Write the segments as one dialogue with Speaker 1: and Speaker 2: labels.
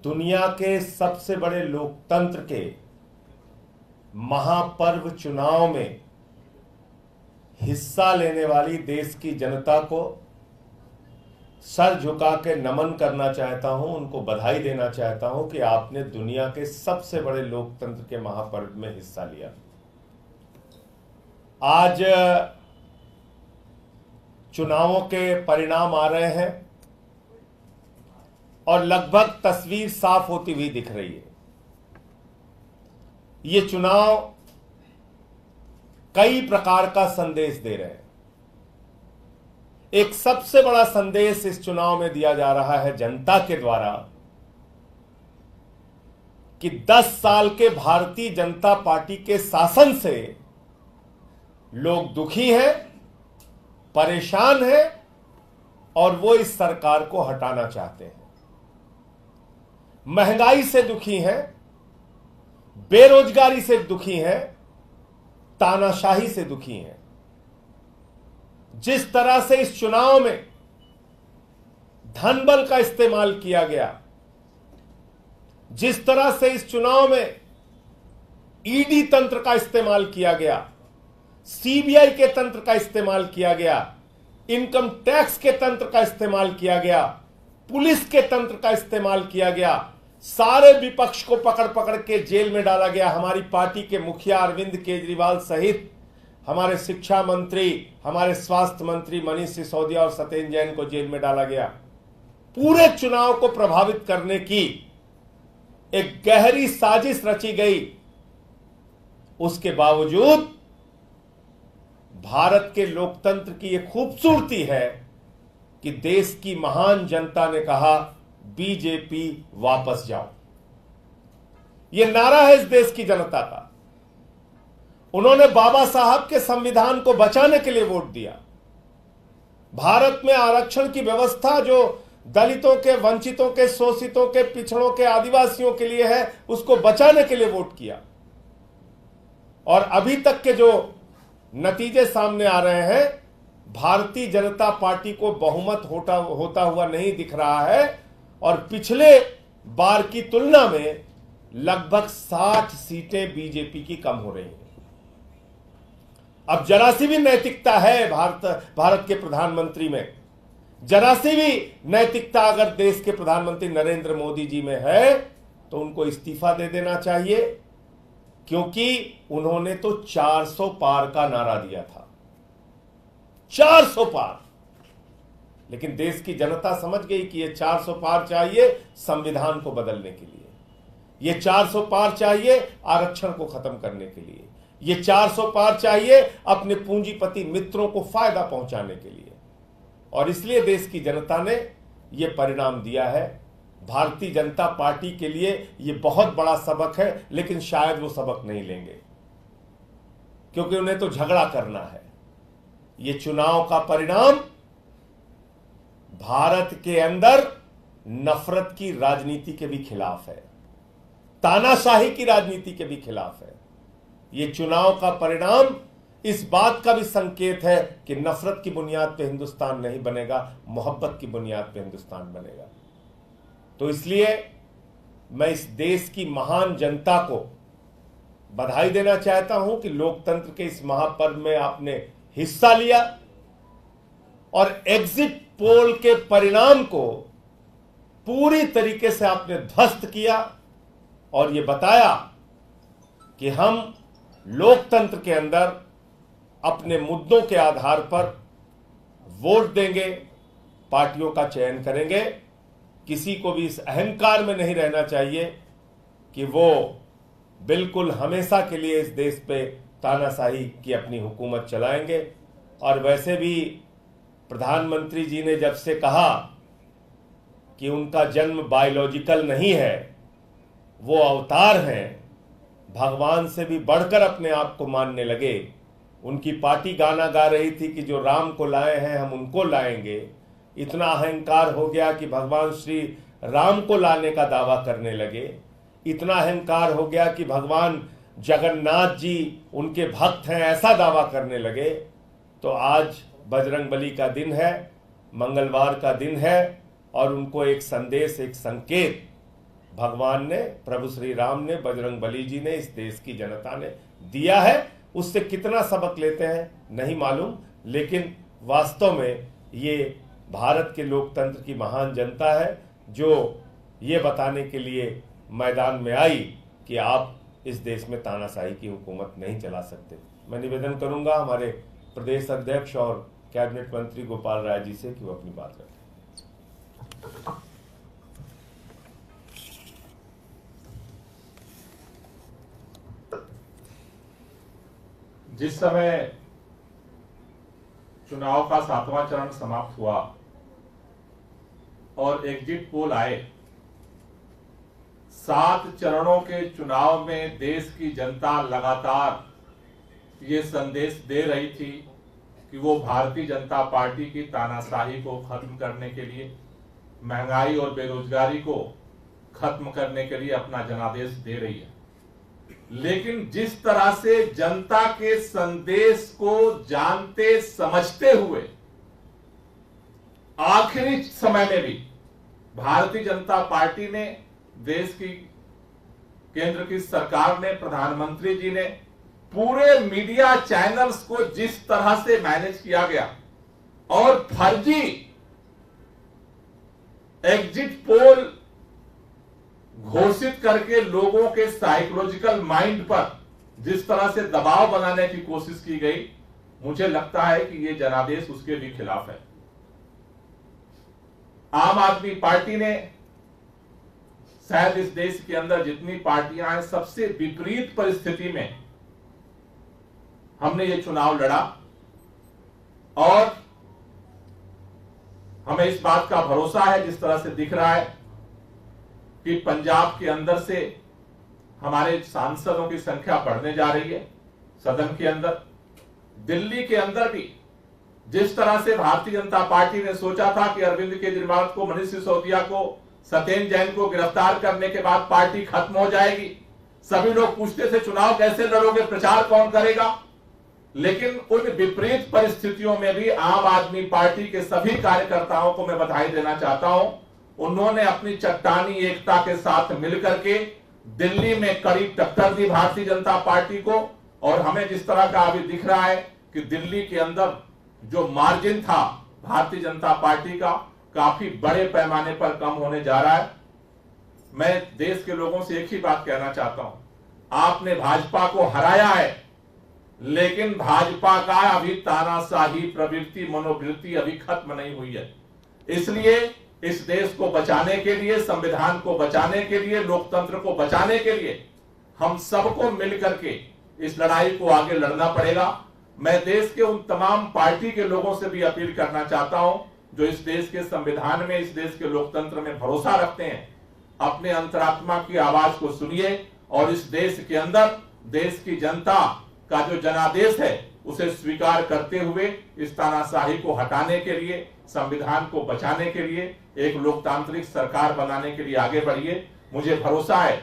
Speaker 1: दुनिया के सबसे बड़े लोकतंत्र के महापर्व चुनाव में हिस्सा लेने वाली देश की जनता को सर झुका के नमन करना चाहता हूं, उनको बधाई देना चाहता हूं कि आपने दुनिया के सबसे बड़े लोकतंत्र के महापर्व में हिस्सा लिया। आज चुनावों के परिणाम आ रहे हैं और लगभग तस्वीर साफ होती हुई दिख रही है। ये चुनाव कई प्रकार का संदेश दे रहे हैं। एक सबसे बड़ा संदेश इस चुनाव में दिया जा रहा है जनता के द्वारा कि 10 साल के भारतीय जनता पार्टी के शासन से लोग दुखी हैं, परेशान हैं और वो इस सरकार को हटाना चाहते हैं। महंगाई से दुखी हैं, बेरोजगारी से दुखी हैं, तानाशाही से दुखी हैं। जिस तरह से इस चुनाव में धन बल का इस्तेमाल किया गया, जिस तरह से इस चुनाव में ईडी तंत्र का इस्तेमाल किया गया, सीबीआई के तंत्र का इस्तेमाल किया गया, इनकम टैक्स के तंत्र का इस्तेमाल किया गया, पुलिस के तंत्र का इस्तेमाल किया गया, सारे विपक्ष को पकड़ पकड़ के जेल में डाला गया। हमारी पार्टी के मुखिया अरविंद केजरीवाल सहित हमारे शिक्षा मंत्री, हमारे स्वास्थ्य मंत्री मनीष सिसोदिया और सत्येंद्र जैन को जेल में डाला गया। पूरे चुनाव को प्रभावित करने की एक गहरी साजिश रची गई। उसके बावजूद भारत के लोकतंत्र की यह खूबसूरती है कि देश की महान जनता ने कहा बीजेपी वापस जाओ। यह नारा है इस देश की जनता का। उन्होंने बाबा साहब के संविधान को बचाने के लिए वोट दिया। भारत में आरक्षण की व्यवस्था जो दलितों के, वंचितों के, शोषितों के, पिछड़ों के, आदिवासियों के लिए है, उसको बचाने के लिए वोट किया। और अभी तक के जो नतीजे सामने आ रहे हैं, भारतीय जनता पार्टी को बहुमत होता हुआ नहीं दिख रहा है और पिछले बार की तुलना में लगभग 60 सीटें बीजेपी की कम हो रही हैं। अब जरा सी भी नैतिकता है भारत के प्रधानमंत्री में, जरा सी भी नैतिकता अगर देश के प्रधानमंत्री नरेंद्र मोदी जी में है तो उनको इस्तीफा दे देना चाहिए, क्योंकि उन्होंने तो 400 पार का नारा दिया था। 400 पार। लेकिन देश की जनता समझ गई कि ये 400 पार चाहिए संविधान को बदलने के लिए, ये 400 पार चाहिए आरक्षण को खत्म करने के लिए, ये 400 पार चाहिए अपने पूंजीपति मित्रों को फायदा पहुंचाने के लिए। और इसलिए देश की जनता ने यह परिणाम दिया है। भारतीय जनता पार्टी के लिए यह बहुत बड़ा सबक है, लेकिन शायद वो सबक नहीं लेंगे, क्योंकि उन्हें तो झगड़ा करना है। यह चुनाव का परिणाम भारत के अंदर नफरत की राजनीति के भी खिलाफ है, तानाशाही की राजनीति के भी खिलाफ है। यह चुनाव का परिणाम इस बात का भी संकेत है कि नफरत की बुनियाद पे हिंदुस्तान नहीं बनेगा, मोहब्बत की बुनियाद पे हिंदुस्तान बनेगा। तो इसलिए मैं इस देश की महान जनता को बधाई देना चाहता हूं कि लोकतंत्र के इस महापर्व में आपने हिस्सा लिया और एग्जिट पोल के परिणाम को पूरी तरीके से आपने ध्वस्त किया और यह बताया कि हम लोकतंत्र के अंदर अपने मुद्दों के आधार पर वोट देंगे, पार्टियों का चयन करेंगे। किसी को भी इस अहंकार में नहीं रहना चाहिए कि वो बिल्कुल हमेशा के लिए इस देश पे तानाशाही की अपनी हुकूमत चलाएंगे। और वैसे भी प्रधानमंत्री जी ने जब से कहा कि उनका जन्म बायोलॉजिकल नहीं है, वो अवतार हैं, भगवान से भी बढ़कर अपने आप को मानने लगे। उनकी पार्टी गाना गा रही थी कि जो राम को लाए हैं हम उनको लाएंगे। इतना अहंकार हो गया कि भगवान श्री राम को लाने का दावा करने लगे। इतना अहंकार हो गया कि भगवान जगन्नाथ जी उनके भक्त हैं, ऐसा दावा करने लगे। तो आज बजरंगबली का दिन है, मंगलवार का दिन है और उनको एक संदेश, एक संकेत भगवान ने, प्रभु श्री राम ने, बजरंगबली जी ने, इस देश की जनता ने दिया है। उससे कितना सबक लेते हैं नहीं मालूम, लेकिन वास्तव में ये भारत के लोकतंत्र की महान जनता है जो ये बताने के लिए मैदान में आई कि आप इस देश में तानाशाही की हुकूमत नहीं चला सकते। मैं निवेदन करूंगा हमारे प्रदेश अध्यक्ष और कैबिनेट मंत्री गोपाल राय जी से कि वो अपनी बात रखें।
Speaker 2: जिस समय चुनाव का 7वां चरण समाप्त हुआ और एग्जिट पोल आए, 7 चरणों के चुनाव में देश की जनता लगातार ये संदेश दे रही थी कि वो भारतीय जनता पार्टी की तानाशाही को खत्म करने के लिए, महंगाई और बेरोजगारी को खत्म करने के लिए अपना जनादेश दे रही है। लेकिन जिस तरह से जनता के संदेश को जानते समझते हुए आखिरी समय में भी भारतीय जनता पार्टी ने, देश की केंद्र की सरकार ने, प्रधानमंत्री जी ने, पूरे मीडिया चैनल्स को जिस तरह से मैनेज किया गया और फर्जी एग्जिट पोल घोषित करके लोगों के साइकोलॉजिकल माइंड पर जिस तरह से दबाव बनाने की कोशिश की गई, मुझे लगता है कि यह जनादेश उसके भी खिलाफ है। आम आदमी पार्टी ने शायद इस देश के अंदर जितनी पार्टियां हैं, सबसे विपरीत परिस्थिति में हमने ये चुनाव लड़ा और हमें इस बात का भरोसा है, जिस तरह से दिख रहा है कि पंजाब के अंदर से हमारे सांसदों की संख्या बढ़ने जा रही है सदन के अंदर। दिल्ली के अंदर भी जिस तरह से भारतीय जनता पार्टी ने सोचा था कि अरविंद केजरीवाल को, मनीष सिसोदिया को, सत्येंद्र जैन को गिरफ्तार करने के बाद पार्टी खत्म हो जाएगी। सभी लोग पूछते थे चुनाव कैसे लड़ोगे, प्रचार कौन करेगा। लेकिन उन विपरीत परिस्थितियों में भी आम आदमी पार्टी के सभी कार्यकर्ताओं को मैं बधाई देना चाहता हूं। उन्होंने अपनी चट्टानी एकता के साथ मिलकर के दिल्ली में कड़ी टक्कर दी भारतीय जनता पार्टी को। और हमें जिस तरह का अभी दिख रहा है कि दिल्ली के अंदर जो मार्जिन था भारतीय जनता पार्टी का, काफी बड़े पैमाने पर कम होने जा रहा है। मैं देश के लोगों से एक ही बात कहना चाहता हूं, आपने भाजपा को हराया है, लेकिन भाजपा का अभी तानाशाही प्रवृत्ति, मनोवृत्ति अभी खत्म नहीं हुई है। इसलिए इस देश को बचाने के लिए, संविधान को बचाने के लिए, लोकतंत्र को बचाने के लिए हम सबको मिलकर के इस लड़ाई को आगे लड़ना पड़ेगा। मैं देश के उन तमाम पार्टी के लोगों से भी अपील करना चाहता हूं जो इस देश के संविधान में, इस देश के लोकतंत्र में भरोसा रखते हैं। अपने अंतरात्मा की आवाज को सुनिए और इस देश के अंदर देश की जनता का जो जनादेश है उसे स्वीकार करते हुए इस तानाशाही को हटाने के लिए, संविधान को बचाने के लिए, एक लोकतांत्रिक सरकार बनाने के लिए आगे बढ़िए। मुझे भरोसा है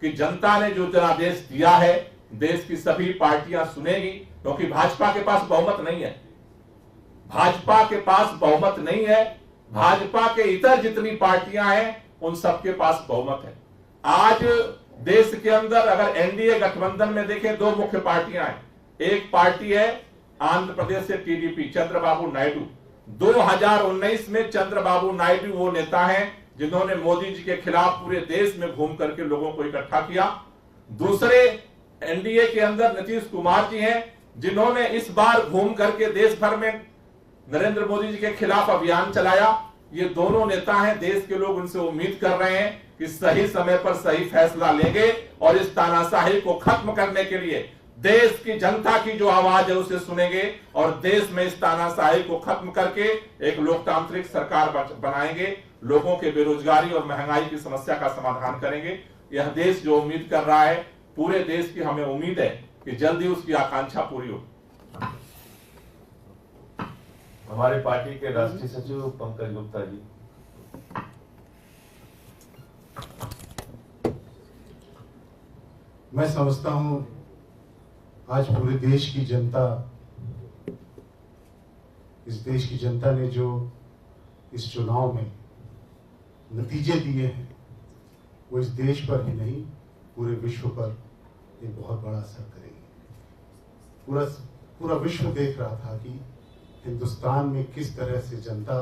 Speaker 2: कि जनता ने जो जनादेश दिया है देश की सभी पार्टियां सुनेगी, क्योंकि भाजपा के पास बहुमत नहीं है। भाजपा के पास बहुमत नहीं है। भाजपा के इतर जितनी पार्टियां हैं उन सबके पास बहुमत है। आज देश के अंदर अगर एनडीए गठबंधन में देखें, 2 मुख्य पार्टियां हैं। एक पार्टी है आंध्र प्रदेश से टीडीपी, चंद्रबाबू नायडू। 2019 में चंद्रबाबू नायडू वो नेता हैं जिन्होंने मोदी जी के खिलाफ पूरे देश में घूम करके लोगों को इकट्ठा किया। दूसरे एनडीए के अंदर नीतीश कुमार जी हैं जिन्होंने इस बार घूम करके देश भर में नरेंद्र मोदी जी के खिलाफ अभियान चलाया। ये दोनों नेता हैं, देश के लोग उनसे उम्मीद कर रहे हैं कि सही समय पर सही फैसला लेंगे और इस तानाशाही को खत्म करने के लिए देश की जनता की जो आवाज है उसे सुनेंगे और देश में इस तानाशाही को खत्म करके एक लोकतांत्रिक सरकार बनाएंगे। लोगों के बेरोजगारी और महंगाई की समस्या का समाधान करेंगे। यह देश जो उम्मीद कर रहा है, पूरे देश की हमें उम्मीद है कि जल्दी उसकी आकांक्षा पूरी हो।
Speaker 1: हमारे पार्टी के राष्ट्रीय सचिव पंकज गुप्ता जी।
Speaker 3: मैं समझता हूं आज पूरे देश की जनता, इस देश की जनता ने जो इस चुनाव में नतीजे दिए हैं वो इस देश पर ही नहीं पूरे विश्व पर एक बहुत बड़ा असर करेगी। पूरा विश्व देख रहा था कि हिंदुस्तान में किस तरह से जनता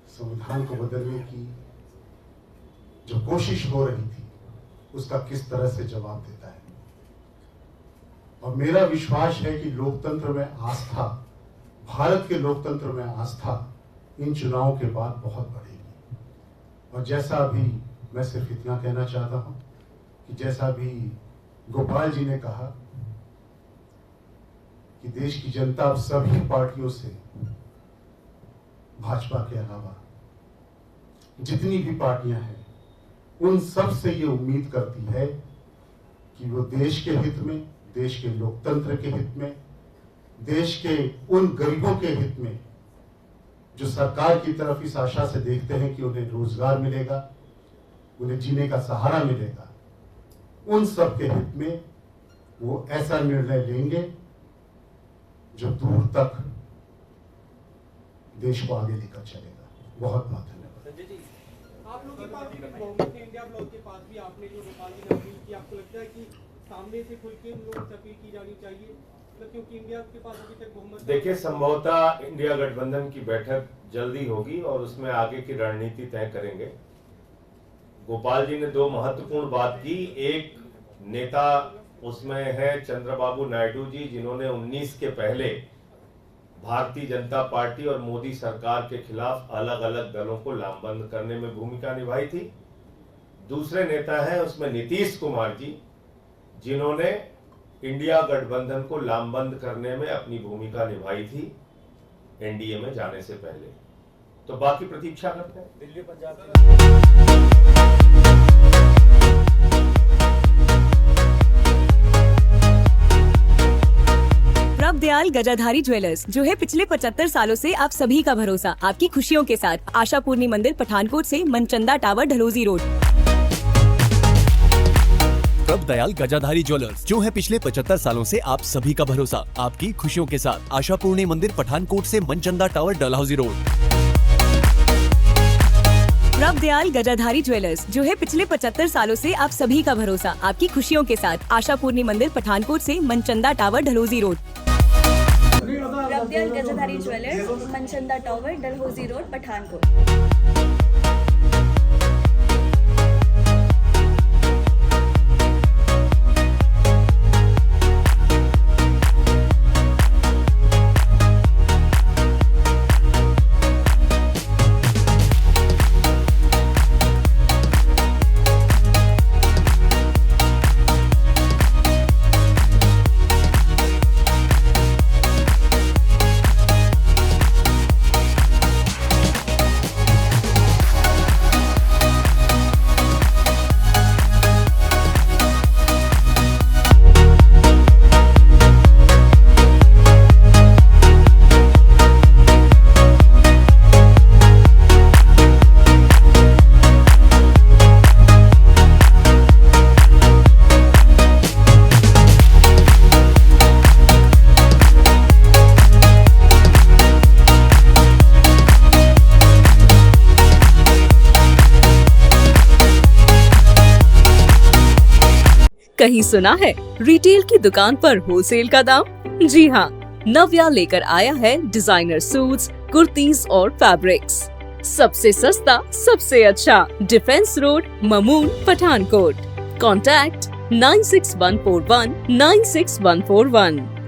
Speaker 3: संविधान को बदलने की जो कोशिश हो रही थी उसका किस तरह से जवाब देता है। और मेरा विश्वास है कि लोकतंत्र में आस्था, भारत के लोकतंत्र में आस्था इन चुनावों के बाद बहुत बढ़ेगी। और जैसा अभी मैं सिर्फ इतना कहना चाहता हूं कि जैसा भी गोपाल जी ने कहा कि देश की जनता अब सभी पार्टियों से, भाजपा के अलावा जितनी भी पार्टियां हैं, उन सब से ये उम्मीद करती है कि वो देश के हित में, देश के लोकतंत्र के हित में, देश के उन गरीबों के हित में जो सरकार की तरफ इस आशा से देखते हैं कि उन्हें रोजगार मिलेगा, उन्हें जीने का सहारा मिलेगा, उन सब के हित में वो ऐसा निर्णय लेंगे जो दूर तक देश को आगे लेकर चलेगा। बहुत बहुत धन्यवाद।
Speaker 4: संजय जी, आप लोग के पास भी बहुमत इंडिया ब्लॉक के पास भी आपने जो गोपाल जी ने अपील की, आपको लगता है कि सामने से खुल के उन लोगों से अपील की जानी चाहिए, मतलब क्योंकि इंडिया के पास अभी तक बहुमत।
Speaker 1: देखिए, संभवतः इंडिया गठबंधन की बैठक जल्दी होगी और उसमें आगे की रणनीति तय करेंगे। गोपाल जी ने दो महत्वपूर्ण बात की। एक नेता उसमें है चंद्रबाबू नायडू जी, जिन्होंने 19 के पहले भारतीय जनता पार्टी और मोदी सरकार के खिलाफ अलग अलग दलों को लामबंद करने में भूमिका निभाई थी। दूसरे नेता हैं उसमें नीतीश कुमार जी, जिन्होंने इंडिया गठबंधन को लामबंद करने में अपनी भूमिका निभाई थी एनडीए में जाने से पहले। तो बाकी प्रतीक्षा करते हैं।
Speaker 4: दिल्ली पंजाब
Speaker 5: प्रभदयाल गजाधारी ज्वेलर्स, जो है पिछले 75 सालों से आप सभी का भरोसा, आपकी खुशियों के साथ। आशापूर्णी मंदिर, पठानकोट से Manchanda tower, Dalhousie road.
Speaker 6: Prabhdayal Gajadhari jewellers, जो है पिछले 75 सालों से आप सभी का भरोसा, आपकी खुशियों के साथ। आशापूर्णी मंदिर, पठानकोट से Manchanda tower, Dalhousie road.
Speaker 5: Prabhdayal Gajadhari jewellers, जो है पिछले 75 सालों से आप सभी का भरोसा, आपकी खुशियों के साथ। आशापूर्णी मंदिर, पठानकोट से Manchanda tower, Dalhousie road.
Speaker 7: Prabhdayal Gajadhari jewellers, Manchanda tower, Dalhousie road, Pathankot.
Speaker 8: कहीं सुना है रिटेल की दुकान पर होलसेल का दाम? जी हाँ, नव्या लेकर आया है डिजाइनर सूट्स, कुर्तीज और फैब्रिक्स। सबसे सस्ता, सबसे अच्छा, defence road, Mamun, Pathankot. Contact 96141 96141।